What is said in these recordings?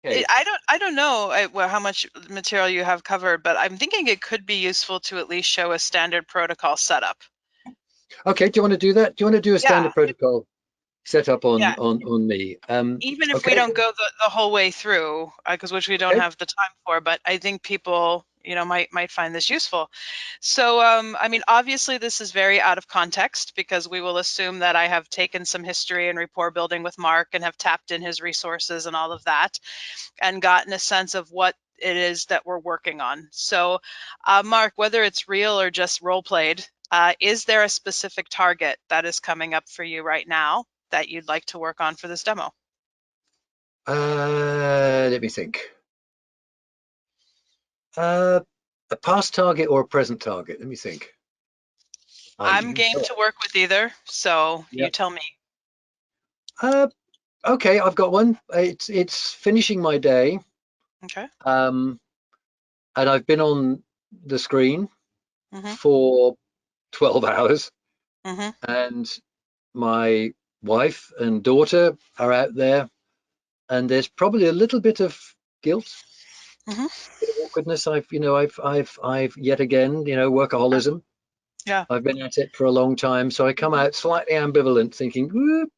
Okay. I don't know well, how much material you have covered, but I'm thinking it could be useful to at least show a standard protocol setup. Okay. Do you want to do that? Do you want to do a Yeah, standard protocol set up yeah. on me? Even if we Okay. don't go the whole way through, because which we don't Okay. have the time for, but I think people, might find this useful. So, I mean, obviously, this is very out of context because we will assume that I have taken some history and rapport building with Mark and have tapped in his resources and all of that, and gotten a sense of what it is that we're working on. So, Mark, whether it's real or just role played, is there a specific target that is coming up for you right now that you'd like to work on for this demo? Let me think. Uh, a past target or a present target? Let me think. I'm You game go. to work with either, so you Yeah. tell me. Uh, okay, I've got one. It's finishing my day, Okay. um, and I've been on the screen Mm-hmm. for 12 hours, Mm-hmm. and my wife and daughter are out there, and there's probably a little bit of guilt, Mm-hmm. bit of awkwardness. I've yet again, workaholism. Yeah. I've been at it for a long time, so I come out slightly ambivalent, thinking, "Whoop,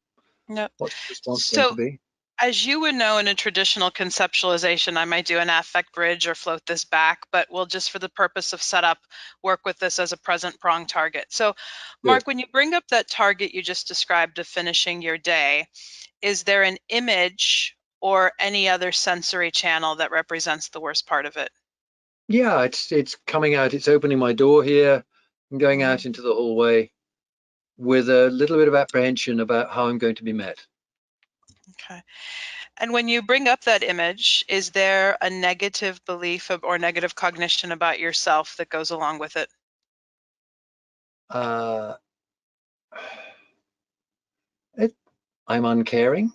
Yeah. what's the response going to So, be?" as you would know in a traditional conceptualization, I might do an affect bridge or float this back, but we'll just for the purpose of setup, work with this as a present prong target. So, Good. Mark, when you bring up that target you just described of finishing your day, is there an image or any other sensory channel that represents the worst part of it? Yeah, it's coming out. It's opening my door here and going Mm-hmm. out into the hallway with a little bit of apprehension about how I'm going to be met. Okay. And when you bring up that image, is there a negative belief or negative cognition about yourself that goes along with it? Uh, it, I'm uncaring.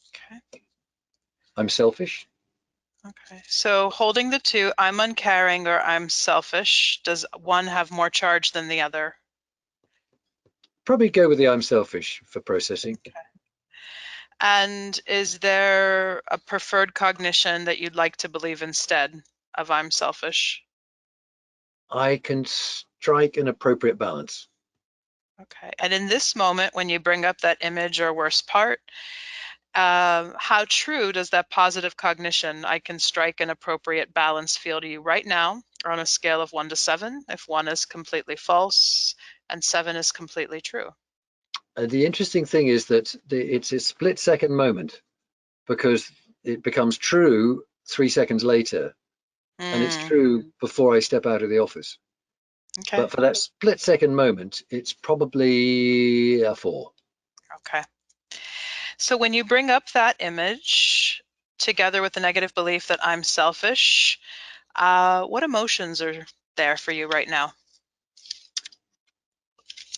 Okay. I'm selfish. Okay. So holding the two, I'm uncaring or I'm selfish, does one have more charge than the other? Probably go with the I'm selfish for processing. Okay. And is there a preferred cognition that you'd like to believe instead of I'm selfish? I can strike an appropriate balance. Okay. And in this moment, when you bring up that image or worst part, how true does that positive cognition, I can strike an appropriate balance, feel to you right now, or on a scale of 1 to 7, if 1 is completely false and 7 is completely true? The interesting thing is that it's a split second moment because it becomes true 3 seconds later, and it's Mm, true before I step out of the office. okay, But for that split second moment, it's probably a 4. okay. So when you bring up that image together with the negative belief that I'm selfish, what emotions are there for you right now?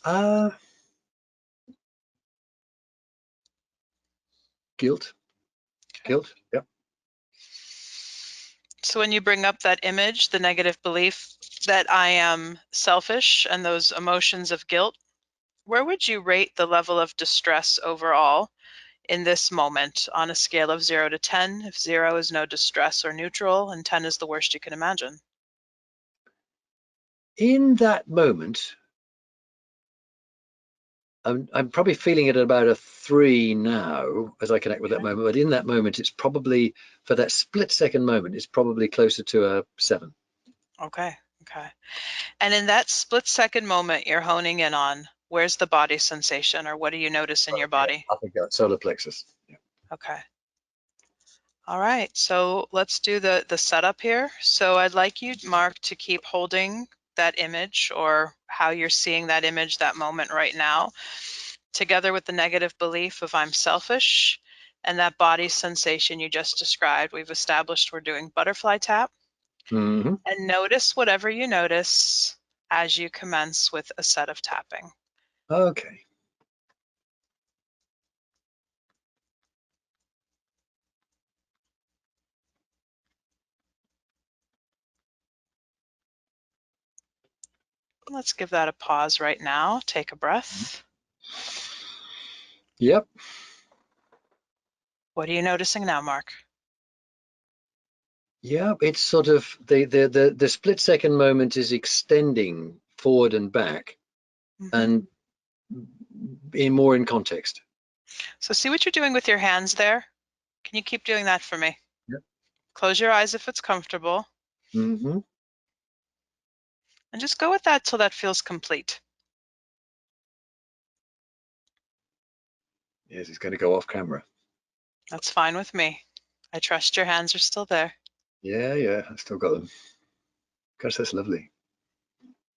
Uh, guilt, Okay. guilt. Yep. So when you bring up that image, the negative belief that I am selfish and those emotions of guilt, where would you rate the level of distress overall in this moment on a scale of 0 to 10? If 0 is no distress or neutral, and 10 is the worst you can imagine. In that moment, I'm probably feeling it at about a 3 now as I connect with that Okay. moment. But in that moment, it's probably for that split second moment, it's probably closer to a 7. Okay. Okay. And in that split second moment you're honing in on, where's the body sensation or what do you notice in your Yeah, body? I think that's solar plexus. Yeah. Okay. All right. So let's do the setup here. So I'd like you, Mark, to keep holding that image or how you're seeing that image, that moment right now, together with the negative belief of I'm selfish and that body sensation you just described. We've established we're doing butterfly tap. Hmm. And notice whatever you notice as you commence with a set of tapping. Okay. Let's give that a pause right now. Take a breath. Yep. What are you noticing now, Mark? Yeah, it's sort of the split second moment is extending forward and back, Hmm. and in context. So see what you're doing with your hands there? Can you keep doing that for me? Yep. Close your eyes if it's comfortable, Mm-hmm. and just go with that till that feels complete. Yes, it's going to go off camera. That's fine with me. I trust your hands are still there. Yeah, yeah, I've still got them. Gosh, that's lovely.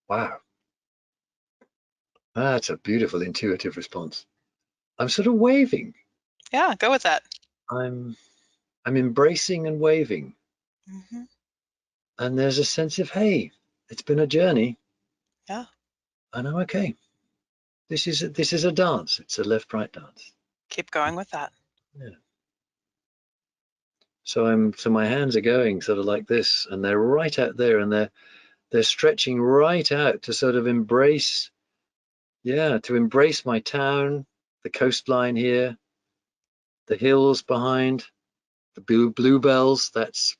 Wow, that's a beautiful intuitive response. I'm sort of waving. Yeah, go with that. I'm I'm embracing and waving, Hmm. and there's a sense of, hey, it's been a journey, Yeah, and I'm okay. This is a dance. It's a left-right dance. keep going with that. Yeah. So my hands are going sort of like this, and they're right out there, and they're stretching right out to sort of embrace, yeah, to embrace my town, the coastline here, the hills behind, the bluebells. That's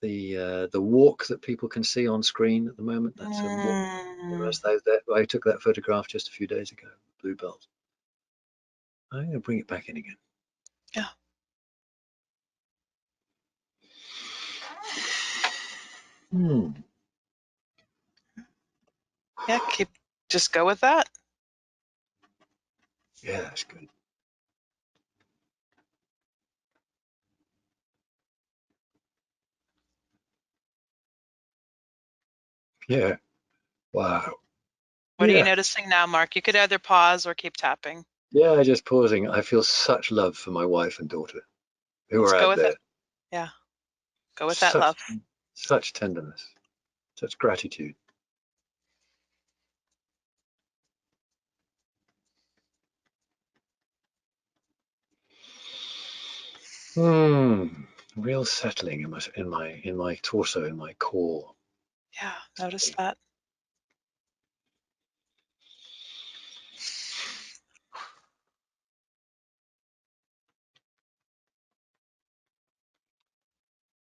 the walk that people can see on screen at the moment. That's a walk. Mm, I took that photograph just a few days ago. Bluebells. I'm going to bring it back in again. yeah, Hmm. yeah, just go with that. Yeah, that's good. Yeah. Wow. What are you Yeah. noticing now, Mark? You could either pause or keep tapping. Yeah. Just pausing. I feel such love for my wife and daughter who Let's are go out with it. there. Yeah, go with that Such, love. such tenderness, such gratitude. Hmm. Real settling in my torso, in my core. Yeah, notice that.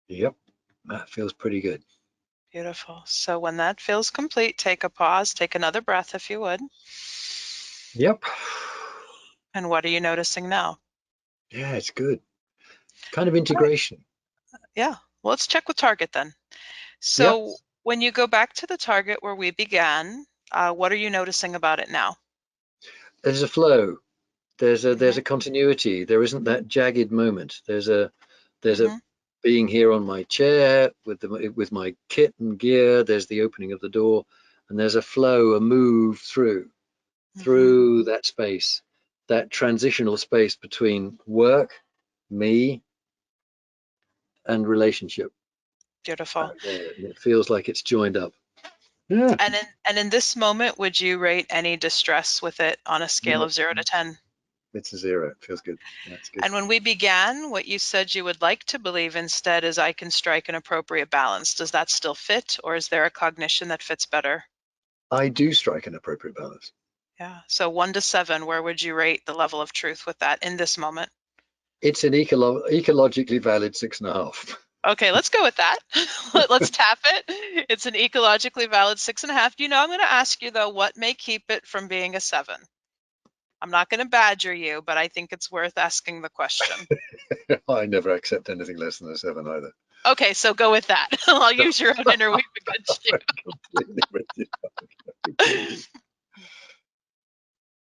Yep. That feels pretty good. Beautiful. So when that feels complete, take a pause, take another breath if you would. Yep. And what are you noticing now? Yeah, it's good. Kind of All right. integration. Yeah. Well, let's check with target then. Yep. So when you go back to the target where we began, what are you noticing about it now? There's a flow. There's Hmm. a continuity. There isn't that jagged moment. There's a Hmm. being here on my chair with my kit and gear. There's the opening of the door, and there's a flow, a move Hmm. through that space, that transitional space between work, me, and relationship Beautiful. out there. And it feels like it's joined up. Yeah. And in this moment, would you rate any distress with it on a scale No, of 0 to 10? it's a zero. It feels good. That's good. And when we began, what you said you would like to believe instead is I can strike an appropriate balance. Does that still fit, or is there a cognition that fits better? I do strike an appropriate balance. Yeah. So 1 to 7, where would you rate the level of truth with that in this moment? It's an ecologically valid 6.5. Okay, let's go with that. Let's tap it. It's an ecologically valid 6.5. I'm going to ask you though, what may keep it from being a 7? I'm not going to badger you, but I think it's worth asking the question. I never accept anything less than a 7 either. Okay, so go with that. I'll use your own inner weave against you. Completely with you. Completely.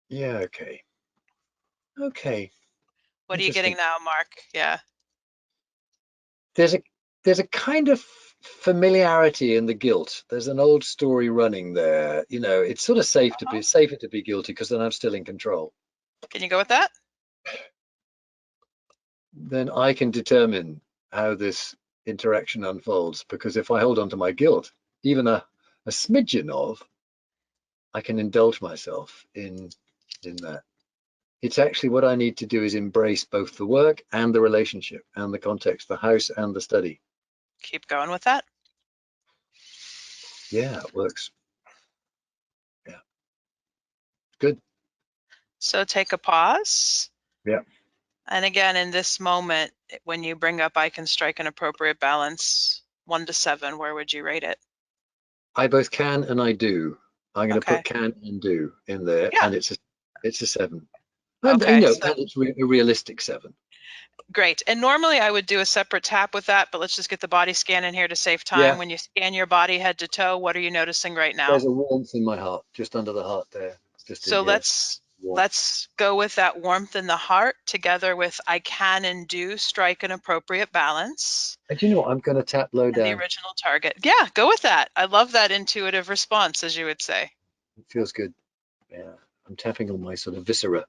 Yeah, okay. Okay. What are you getting Interesting. now, Mark? Yeah. There's a there's a kind of familiarity in the guilt. There's an old story running there. It's sort of Uh-huh. safer to be guilty because then I'm still in control. Can you go with that? Then I can determine how this interaction unfolds. Because if I hold on to my guilt, even a smidgen of, I can indulge myself in that. It's actually what I need to do is embrace both the work and the relationship and the context, the house and the study. Keep going with that. Yeah, it works. Yeah, good. So take a pause. Yeah. And again, in this moment, when you bring up I can strike an appropriate balance, 1 to 7, where would you rate it? I both can and I do. I'm going to Okay. put can and do in there, Yeah. and it's a 7. And Okay. So and it's a realistic 7. great. And normally I would do a separate tap with that, but let's just get the body scan in here to save time. Yeah, When you scan your body head to toe, what are you noticing right now? there's a warmth in my heart, just under the heart there, just in So here. Warmth. let's go with that warmth in the heart together with I can and do strike an appropriate balance And do you know what? I'm going to tap low and the down. original target. Yeah, go with that. I love that intuitive response, as you would say. It feels good. Yeah, I'm tapping on my sort of viscera, where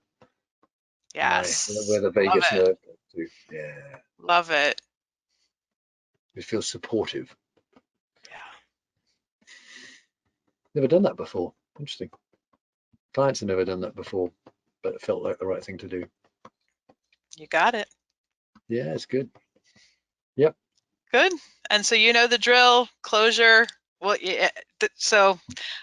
Yes. the Love vagus it. nerve goes to. Yeah, Love it. it feels supportive. Yeah. Never done that before. Interesting. Clients have never done that before, but it felt like the right thing to do. You got it. Yeah, it's good. Yep. Good. And so you know the drill, closure. Well, yeah, so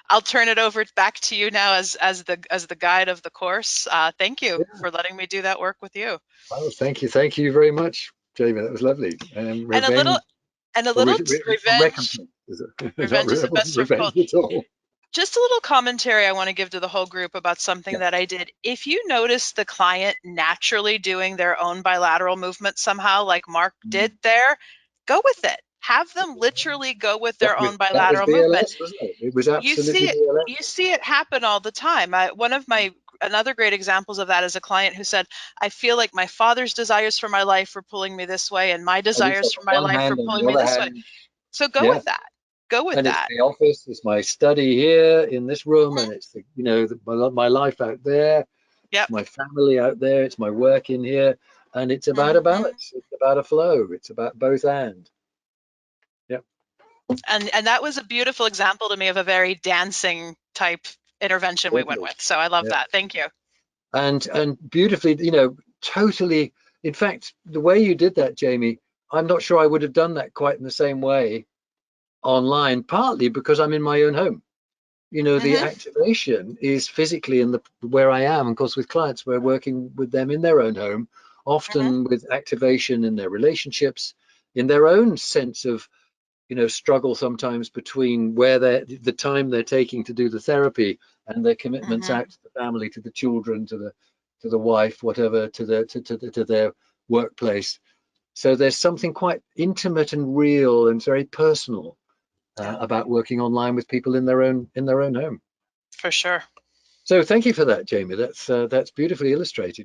I'll turn it over back to you now as the guide of the course. Thank you Yeah. for letting me do that work with you. Well, thank you very much, Jamie. That was lovely. And And a little revenge and a or, little or revenge. recompense. Is it? It's not Revenge is the it wasn't best served revenge cold. at all. Just a little commentary I want to give to the whole group about something Yeah. that I did. If you notice the client naturally doing their own bilateral movement somehow, like Mark Mm. did there, go with it. Have them literally go with their own That was bilateral movement. BLS, wasn't it? It was You absolutely see it, BLS. you see it happen all the time. One of my another great examples of that is a client who said, I feel like my father's desires for my life are pulling me this way and my And it's desires like for my one life are hand on pulling the me other this way. hand. So go Yeah. with that. Go with And it's that. the office, it's my study here in this room, Mhm. and it's my life out there, Yep. it's my family out there, it's my work in here, and it's about a Hmm. balance, it's about a flow, it's about both and. Yep. And that was a beautiful example to me of a very dancing type intervention we went Totally. with. So I love Yeah. that. Thank you. And beautifully, totally. In fact, the way you did that, Jamie, I'm not sure I would have done that quite in the same way online, partly because I'm in my own home. The Hmm. activation is physically in the where I am. Of course, with clients, we're working with them in their own home, Hmm. often with activation in their relationships, in their own sense of, struggle sometimes between where the time they're taking to do the therapy and their commitments Hmm. out to the family, to the children, to the wife, whatever, to their workplace. So there's something quite intimate and real and very personal Yeah, about working online with people in their own home. for sure. So thank you for that, Jamie. That's beautifully illustrated.